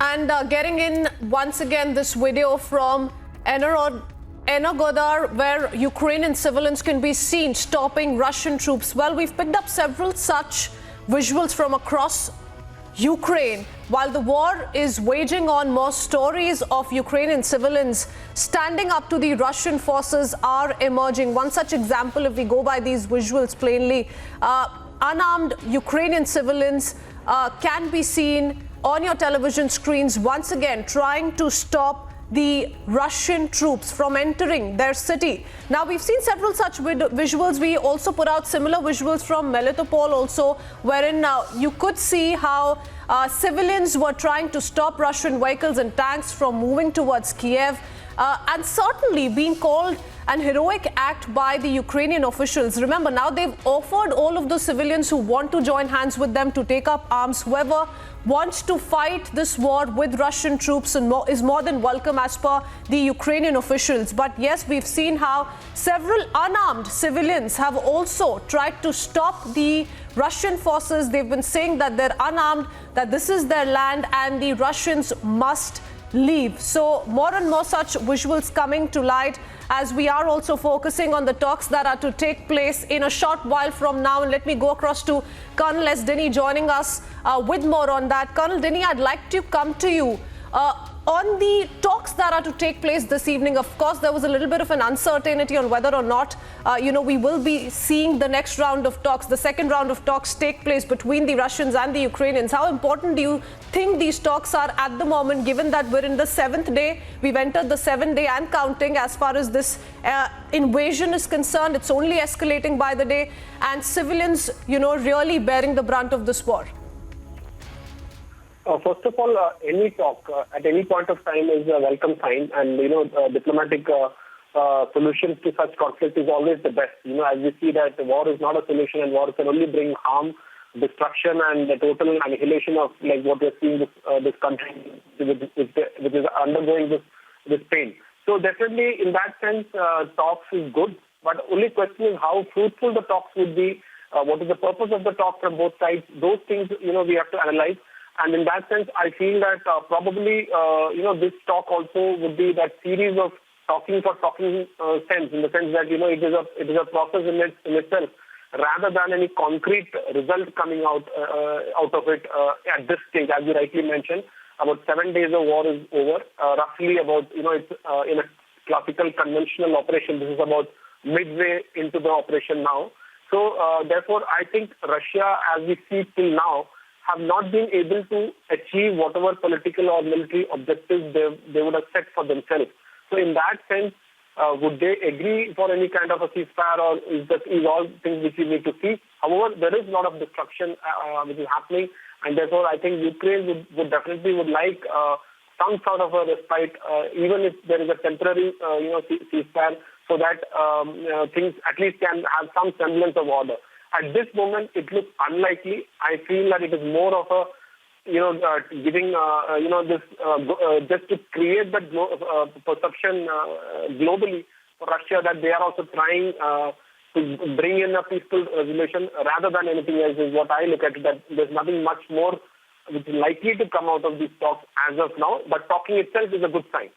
And getting in once again this video from Energodar, where Ukrainian civilians can be seen stopping Russian troops. Well, we've picked up several such visuals from across Ukraine. While the war is waging on, more stories of Ukrainian civilians standing up to the Russian forces are emerging. One such example, if we go by these visuals plainly, unarmed Ukrainian civilians can be seen on your television screens once again trying to stop the Russian troops from entering their city. Now, we've seen several such visuals. We also put out similar visuals from Melitopol also, wherein you could see how civilians were trying to stop Russian vehicles and tanks from moving towards Kyiv. And certainly being called an heroic act by the Ukrainian officials. Remember, now they've offered all of those civilians who want to join hands with them to take up arms. Whoever wants to fight this war with Russian troops is more than welcome as per the Ukrainian officials. But yes, we've seen how several unarmed civilians have also tried to stop the Russian forces. They've been saying that they're unarmed, that this is their land and the Russians must leave. So more and more such visuals coming to light as we are also focusing on the talks that are to take place in a short while from now. And let me go across to Colonel S. Denny joining us with more on that. Colonel Denny, I'd like to come to you on the talks that are to take place this evening. Of course, there was a little bit of an uncertainty on whether or not, we will be seeing the next round of talks, the second round of talks take place between the Russians and the Ukrainians. How important do you think these talks are at the moment, given that we're in the 7th day? We've entered the 7th day and counting as far as this invasion is concerned. It's only escalating by the day, and civilians, really bearing the brunt of this war. First of all, any talk at any point of time is a welcome sign, and diplomatic solutions to such conflict is always the best. As we see that war is not a solution, and war can only bring harm, destruction, and the total annihilation of like what we're seeing this country which is undergoing this pain. So definitely, in that sense, talks is good. But only question is how fruitful the talks would be. What is the purpose of the talk from both sides? Those things we have to analyze. And in that sense, I feel that probably, this talk also would be that series of talking for talking sense, in the sense that, it is a process in itself, rather than any concrete result coming out of it at this stage. As you rightly mentioned, about 7 days of war is over. Roughly about, it's in a classical conventional operation. This is about midway into the operation now. So, therefore, I think Russia, as we see till now, have not been able to achieve whatever political or military objectives they would have set for themselves. So in that sense, would they agree for any kind of a ceasefire, or is all things which we need to see? However, there is a lot of destruction which is happening, and therefore I think Ukraine would definitely like some sort of a respite, even if there is a temporary ceasefire, so that things at least can have some semblance of order. At this moment, it looks unlikely. I feel that it is more of a, giving, this, just to create that perception globally for Russia that they are also trying to bring in a peaceful resolution rather than anything else, is what I look at. That there's nothing much more which is likely to come out of these talks as of now, but talking itself is a good sign.